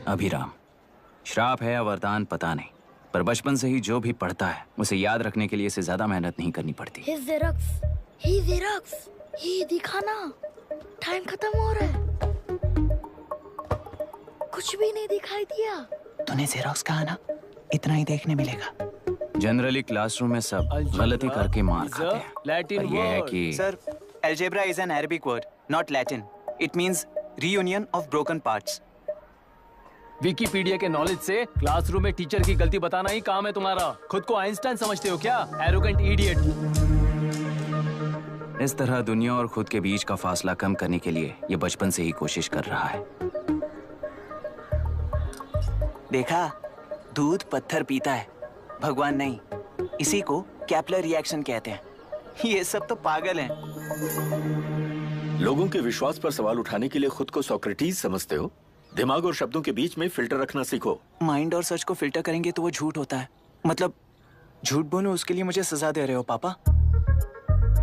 अभिराम। श्राप है या वरदान पता नहीं, पर बचपन से ही जो भी पढ़ता है उसे याद रखने के लिए इसे ज्यादा मेहनत नहीं करनी पड़ती। ये दिखाना, टाइम खत्म हो रहा है। कुछ भी नहीं दिखाई दिया। तूने जेरोक्स कहा ना, इतना ही देखने मिलेगा। जनरली क्लासरूम में सब गलती करके मार खाते हैं। लैटिन ये है कि sir, algebra is an Arabic word, not Latin. It means reunion of broken parts. Wikipedia के नॉलेज से क्लासरूम में टीचर की गलती बताना ही काम है तुम्हारा। खुद को आइंस्टाइन समझते हो क्या? Arrogant idiot. इस तरह दुनिया और खुद के बीच का फासला कम करने के लिए ये बचपन से ही कोशिश कर रहा है। देखा, दूध पत्थर पीता है, भगवान नहीं। इसी को कैपलर रिएक्शन कहते हैं। ये सब तो पागल हैं। लोगों के विश्वास पर सवाल उठाने के लिए खुद को सोक्रेटिस समझते हो? दिमाग और शब्दों के बीच में फिल्टर रखना सीखो। माइंड और सच को फिल्टर करेंगे तो वो झूठ होता है। मतलब झूठ बोलो, उसके लिए मुझे सजा दे रहे हो पापा?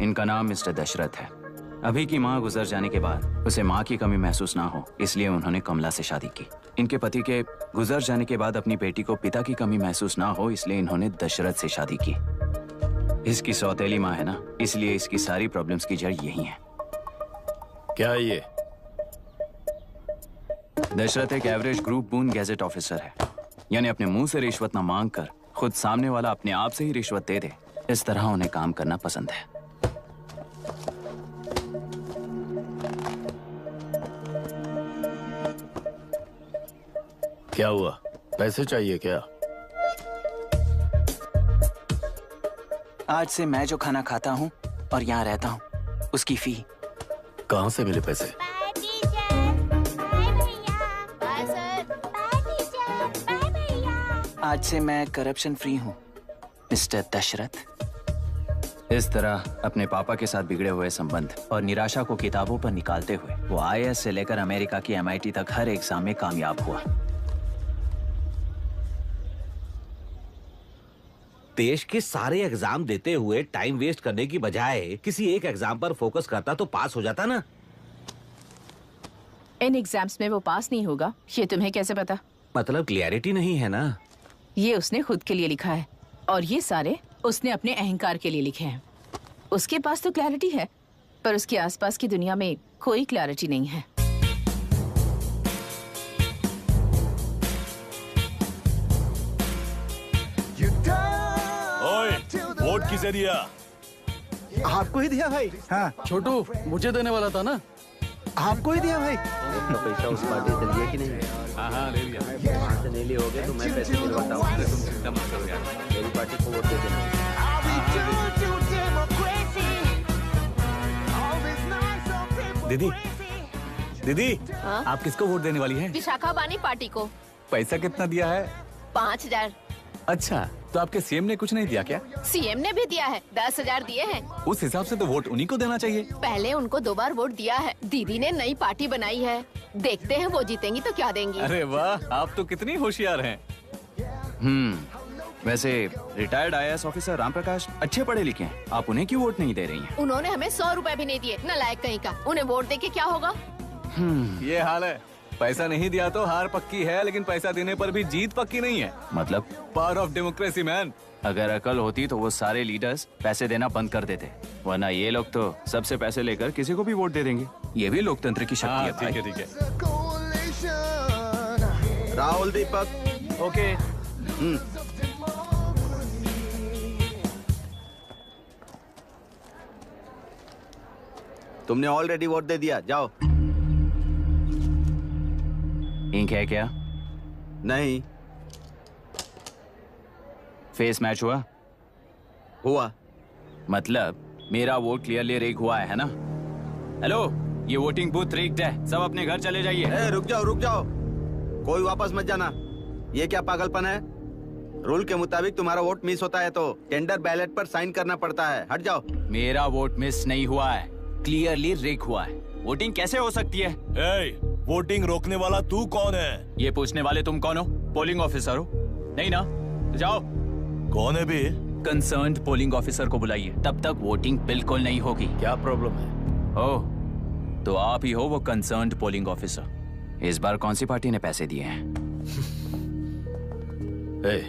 इनका नाम मिस्टर दशरथ है। अभी की माँ गुजर जाने के बाद उसे माँ की कमी महसूस ना हो, इसलिए उन्होंने कमला से शादी की। इनके पति के गुजर जाने के बाद अपनी बेटी को पिता की कमी महसूस ना हो, इसलिए इन्होंने दशरथ से शादी की। इसकी सौतेली माँ है ना, इसलिए इसकी सारी प्रॉब्लम्स की जड़ यही है। क्या ये? दशरथ एक एवरेज ग्रुप बून गैजेट ऑफिसर है, यानी अपने मुंह से रिश्वत न मांग कर खुद सामने वाला अपने आप से ही रिश्वत दे दे, इस तरह उन्हें काम करना पसंद है। क्या हुआ? पैसे चाहिए क्या? आज से मैं जो खाना खाता हूँ और यहाँ रहता हूँ, उसकी फी। कहाँ से मिले पैसे? आज से मैं करप्शन फ्री हूँ, मिस्टर दशरथ। इस तरह अपने पापा के साथ बिगड़े हुए संबंध और निराशा को किताबों पर निकालते हुए वो IAS से लेकर अमेरिका की MIT तक हर एग्जाम में कामयाब हुआ। देश के सारे एग्जाम देते हुए टाइम वेस्ट करने की बजाय किसी एक एग्जाम पर फोकस करता तो पास हो जाता ना। इन एग्जाम्स में वो पास नहीं होगा, ये तुम्हें कैसे पता? मतलब क्लियरिटी नहीं है ना। ये उसने खुद के लिए लिखा है और ये सारे उसने अपने अहंकार के लिए लिखे हैं। उसके पास तो क्लैरिटी है, पर उसके आसपास की दुनिया में कोई क्लैरिटी नहीं है। ओए, वोट किसे दिया? आपको ही दिया भाई। हाँ, छोटू मुझे देने वाला था ना। आपको ही दिया भाई। तो पैसा उस पार्टी से लिया कि नहीं? हाँ ले लिया। वहाँ से नहीं लियोगे तो मैं पैसे दिलवाता हूँ। तुम चिंता मत करो यार, मेरी पार्टी को वोट दे देना। दीदी, दीदी, आप किसको वोट देने वाली हैं? विशाखा बानी पार्टी को। पैसा कितना दिया है? 5000। अच्छा, तो आपके सीएम ने कुछ नहीं दिया क्या? सीएम ने भी दिया है, 10,000 दिए हैं। उस हिसाब से तो वोट उन्हीं को देना चाहिए। पहले उनको 2 बार वोट दिया है। दीदी ने नई पार्टी बनाई है, देखते हैं वो जीतेंगी तो क्या देंगी। अरे वाह, आप तो कितनी होशियार हैं। वैसे retired IAS officer Ram Prakash अच्छे पढ़े लिखे हैं, आप उन्हें क्यों वोट नहीं दे रही हैं? उन्होंने हमें 100 रुपए भी नहीं दिए, नालायक कहीं का। उन्हें वोट देके क्या होगा? ये हाल है। पैसा नहीं दिया तो हार पक्की है, लेकिन पैसा देने पर भी जीत पक्की नहीं है। मतलब पावर ऑफ डेमोक्रेसी मैन। अगर अकल होती तो वो सारे लीडर्स पैसे देना बंद कर देते, वरना ये लोग तो सबसे पैसे लेकर किसी को भी वोट दे देंगे। ये भी लोकतंत्र की शक्ति है भाई। ठीक है। राहुल दीपक। ओके। तुमने ऑलरेडी वोट दे दिया, जाओ। इंक है क्या? नहीं। फेस मैच हुआ। मतलब मेरा वोट क्लियरली रिग हुआ है ना? हेलो, ये वोटिंग बूथ रिग्ड है, सब अपने घर चले जाइए। रुक जाओ, कोई वापस मत जाना। ये क्या पागलपन है? रूल के मुताबिक तुम्हारा वोट मिस होता है तो टेंडर बैलेट पर साइन करना पड़ता है। हट जाओ। मेरा वोट मिस नहीं हुआ है, क्लियरली रिग हुआ है। वोटिंग कैसे हो सकती है? वोटिंग रोकने वाला तू कौन है? ये पूछने वाले तुम कौन हो? पोलिंग ऑफिसर हो? नहीं ना? तो जाओ। कौन है बे? कंसर्न्ड पोलिंग ऑफिसर को बुलाइए, तब तक वोटिंग बिल्कुल नहीं होगी। क्या प्रॉब्लम है? ओह, तो आप ही हो वो कंसर्न्ड पोलिंग ऑफिसर। इस बार कौन सी पार्टी ने पैसे दिए हैं? ए,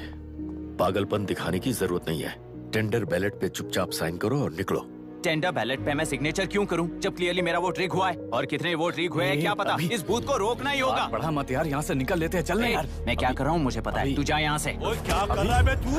पागलपन दिखाने की जरूरत नहीं है। टेंडर बैलेट पे चुपचाप साइन करो और निकलो। टेंडर बैलेट पे मैं सिग्नेचर क्यों करूं जब क्लियरली मेरा वोट रीग हुआ है? और कितने वोट रीग हुए हैं क्या पता। इस बूथ को रोकना ही होगा। बढ़ा मत यार, यहाँ से निकल लेते हैं। चल यार मैं क्या कर रहा हूँ मुझे पता है। तू जा यहाँ से। क्या कर रहा है बे तू?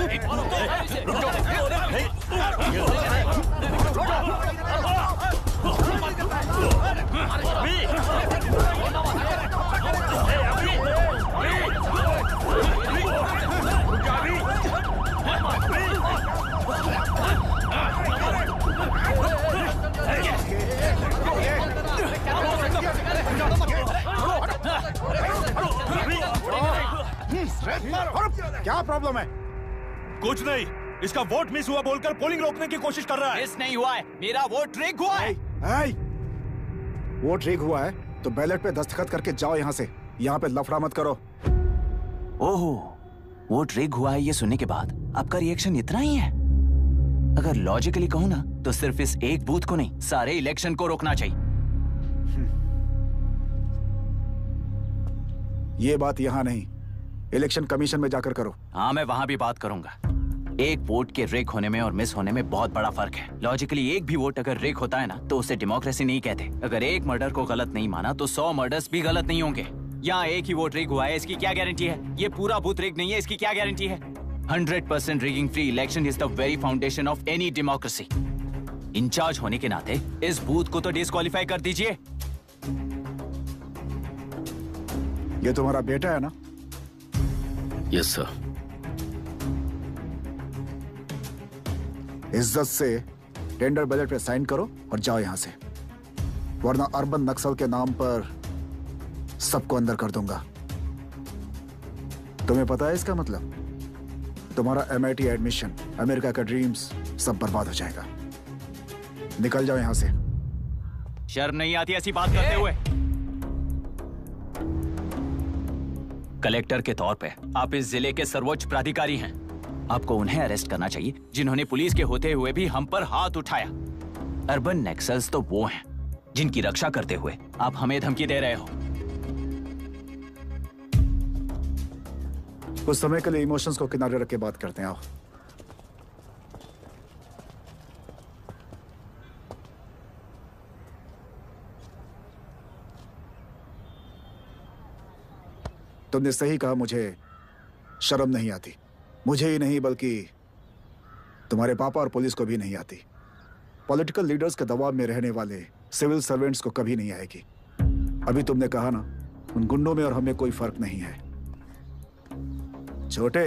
क्या प्रॉब्लम है? कुछ नहीं, इसका वोट मिस हुआ बोलकर पोलिंग रोकने की कोशिश कर रहा है। मिस नहीं हुआ है, मेरा वोट रीग हुआ है। वोट रीग हुआ है तो बैलेट पे दस्तखत करके जाओ यहाँ से। यहाँ पे लफड़ा मत करो। ओहो, वोट रीग हुआ है ये सुनने के बाद आपका रिएक्शन इतना ही है? अगर लॉजिकली कहूँ ना तो सिर्फ इस एक बूथ को नहीं, सारे इलेक्शन को रोकना चाहिए। ये बात यहाँ नहीं, इलेक्शन कमीशन में जाकर करो। हाँ मैं वहां भी बात करूंगा। एक वोट के रिग होने में और मिस होने में बहुत बड़ा फर्क है। लॉजिकली एक भी वोट अगर रिग होता है ना तो उसे डेमोक्रेसी नहीं कहते। अगर एक मर्डर को गलत नहीं माना तो 100 मर्डर्स भी गलत नहीं होंगे। यहाँ एक ही वोट रिग हुआ है, इसकी क्या गारंटी है? ये पूरा बूथ रिग नहीं है, इसकी क्या गारंटी है? 100% rigging free election is the very foundation of any democracy. Incharge होने के नाते इस बूथ को तो डिस्क्वालीफाई कर दीजिए। ये तुम्हारा बेटा है ना? Yes sir. इज्जत से टेंडर बैलेट पे साइन करो और जाओ यहां से, वरना अर्बन नक्सल के नाम पर सबको अंदर कर दूंगा। तुम्हें पता है इसका मतलब? तुम्हारा MIT एडमिशन, अमेरिका का ड्रीम्स सब बर्बाद हो जाएगा। निकल जाओ यहां से। शर्म नहीं आती ऐसी बात करते हुए? कलेक्टर के तौर पे आप इस जिले के सर्वोच्च प्राधिकारी हैं। आपको उन्हें अरेस्ट करना चाहिए जिन्होंने पुलिस के होते हुए भी हम पर हाथ उठाया। अर्बन नक्सल्स तो वो हैं जिनकी रक्षा करते हुए आप हमें धमकी दे रहे हो। कुछ समय के लिए इमोशंस को किनारे रख के बात करते हैं। आओ। तुमने सही कहा, मुझे शर्म नहीं आती। मुझे ही नहीं बल्कि तुम्हारे पापा और पुलिस को भी नहीं आती। पॉलिटिकल लीडर्स के दबाव में रहने वाले सिविल सर्वेंट्स को कभी नहीं आएगी। अभी तुमने कहा ना, उन गुंडों में और हमें कोई फर्क नहीं है। छोटे,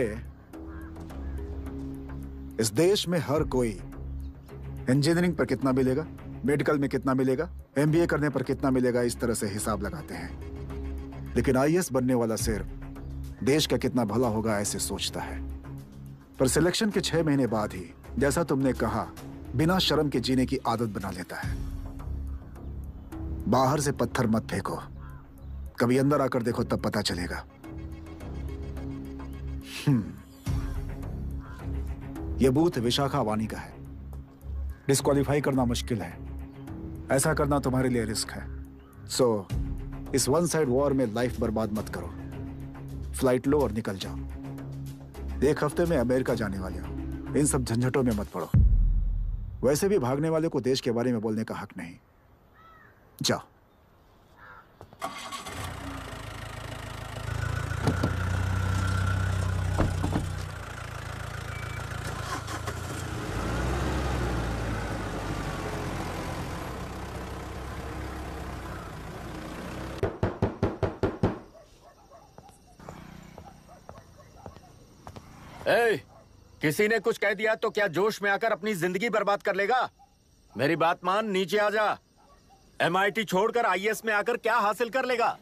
इस देश में हर कोई इंजीनियरिंग पर कितना मिलेगा, मेडिकल में कितना मिलेगा, MBA करने पर कितना मिलेगा, इस तरह से हिसाब लगाते हैं। लेकिन IAS बनने वाला सिर्फ देश का कितना भला होगा ऐसे सोचता है। पर सिलेक्शन के 6 महीने बाद ही, जैसा तुमने कहा, बिना शर्म के जीने की आदत बना लेता है। बाहर से पत्थर मत फेंको, कभी अंदर आकर देखो तब पता चलेगा। यह बूथ विशाखावानी का है। डिस्क्वालीफाई करना मुश्किल है, ऐसा करना तुम्हारे लिए रिस्क है। सो इस वन साइड वॉर में लाइफ बर्बाद मत करो। फ्लाइट लो और निकल जाओ। 1 हफ्ते में अमेरिका जाने वाले हो, इन सब झंझटों में मत पड़ो। वैसे भी भागने वाले को देश के बारे में बोलने का हक नहीं। जाओ। ए, किसी ने कुछ कह दिया तो क्या जोश में आकर अपनी जिंदगी बर्बाद कर लेगा? मेरी बात मान, नीचे आ जा। MIT छोड़कर IAS में आकर क्या हासिल कर लेगा?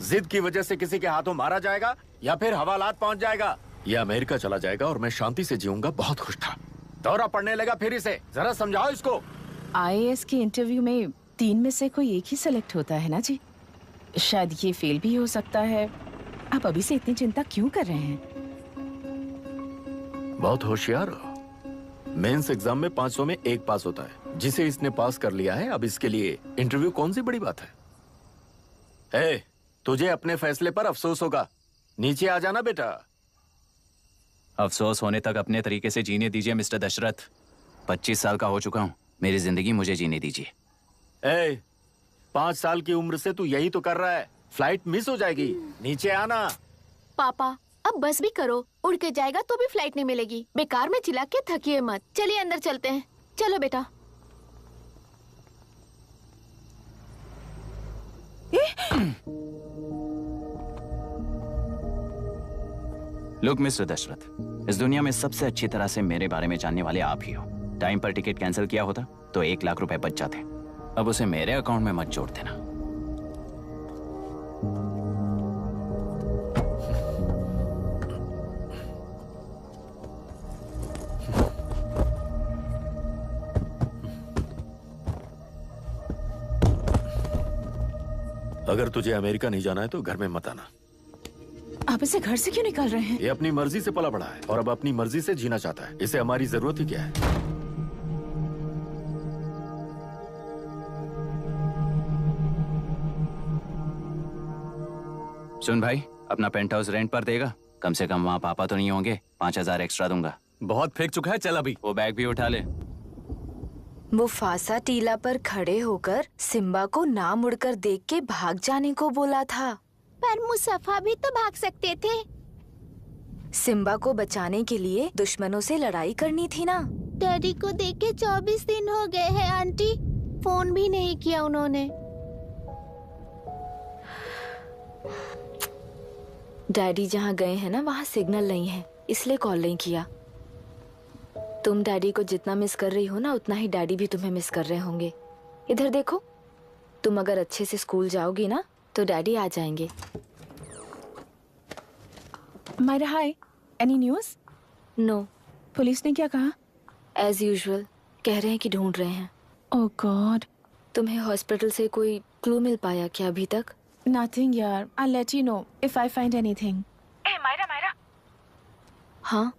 जिद की वजह से किसी के हाथों मारा जाएगा या फिर हवालात पहुंच जाएगा या अमेरिका चला जाएगा और मैं शांति से जीऊंगा। बहुत खुश था। दौरा पड़ने लगा फिर इसे। जरा समझाओ इसको। IAS के इंटरव्यू में 3 में से कोई एक ही सेलेक्ट होता है ना जी? शायद ये फेल भी हो सकता है। आप अभी से इतनी चिंता क्यों कर रहे हैं? बहुत होशियार हो। मेंस एग्जाम में 500 में 1 पास होता है, जिसे इसने पास कर लिया है। अब इसके लिए इंटरव्यू कौन सी बड़ी बात है? तुझे अपने फैसले पर अफसोस होगा। नीचे आ जाना बेटा। अफसोस होने तक अपने तरीके से जीने दीजिए मिस्टर दशरथ। 25 साल का हो चुका हूँ, मेरी जिंदगी मुझे जीने दीजिए। 5 साल की उम्र से तू यही तो कर रहा है। फ्लाइट मिस हो जाएगी, नीचे आना। पापा अब बस भी करो, उड़ के जाएगा तो भी फ्लाइट नहीं मिलेगी। बेकार में चिल्ला के थकिए मत। चलिए अंदर चलते हैं। चलो बेटा। लुक मिस्टर दशरथ, इस दुनिया में सबसे अच्छी तरह से मेरे बारे में जानने वाले आप ही हो। टाइम पर टिकट कैंसिल किया होता तो 1 लाख रुपए बच जाते। अब उसे मेरे अकाउंट में मत जोड़ देना। अगर तुझे अमेरिका नहीं जाना है तो घर में मत आना। आप इसे घर से क्यों निकाल रहे हैं? ये अपनी मर्जी से पला बड़ा है और अब अपनी मर्जी से जीना चाहता है। इसे हमारी जरूरत ही क्या है? सुन भाई, अपना पेंट हाउस रेंट पर देगा? कम से कम वहाँ पापा तो नहीं होंगे। 5,000 एक्स्ट्रा दूंगा। बहुत फेंक चुका है, चल अभी। वो बैग भी उठा ले। मुफासा टीला पर खड़े होकर सिम्बा को ना मुड़कर देख के भाग जाने को बोला था। पर मुसफा भी तो भाग सकते थे। सिम्बा को बचाने के लिए दुश्मनों से लड़ाई करनी थी ना। डैडी को देखे 24 दिन हो गए हैं आंटी। फोन भी नहीं किया उन्होंने। डैडी जहाँ गए हैं ना वहाँ सिग्नल नहीं है, इसलिए कॉल नहीं किया। तुम डैडी को जितना मिस कर रही हो ना उतना ही डैडी भी तुम्हें मिस कर रहे होंगे। इधर देखो, तुम अगर अच्छे से स्कूल जाओगी ना तो डैडी आ जाएंगे। मायरा हाय, एनी न्यूज़? नो। पुलिस ने क्या कहा? एज यूजुअल कह रहे हैं कि ढूंढ रहे हैं। ओह गॉड। तुम्हें हॉस्पिटल से कोई क्लू मिल पाया क्या अभी तक? नथिंग यार, I let you know if I find anything. ए मायरा। हाँ,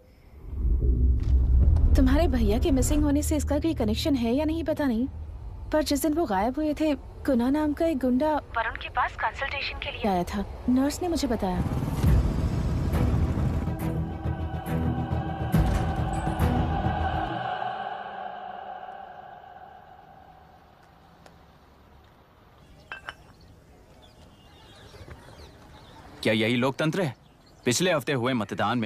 तुम्हारे भैया के मिसिंग होने से इसका कोई कनेक्शन है या नहीं पता नहीं, पर जिस दिन वो गायब हुए थे कुना नाम का एक गुंडा वरुण के पास कंसल्टेशन के लिए आया था। नर्स ने मुझे बताया। क्या यही लोकतंत्र है? पिछले हफ्ते हुए मतदान में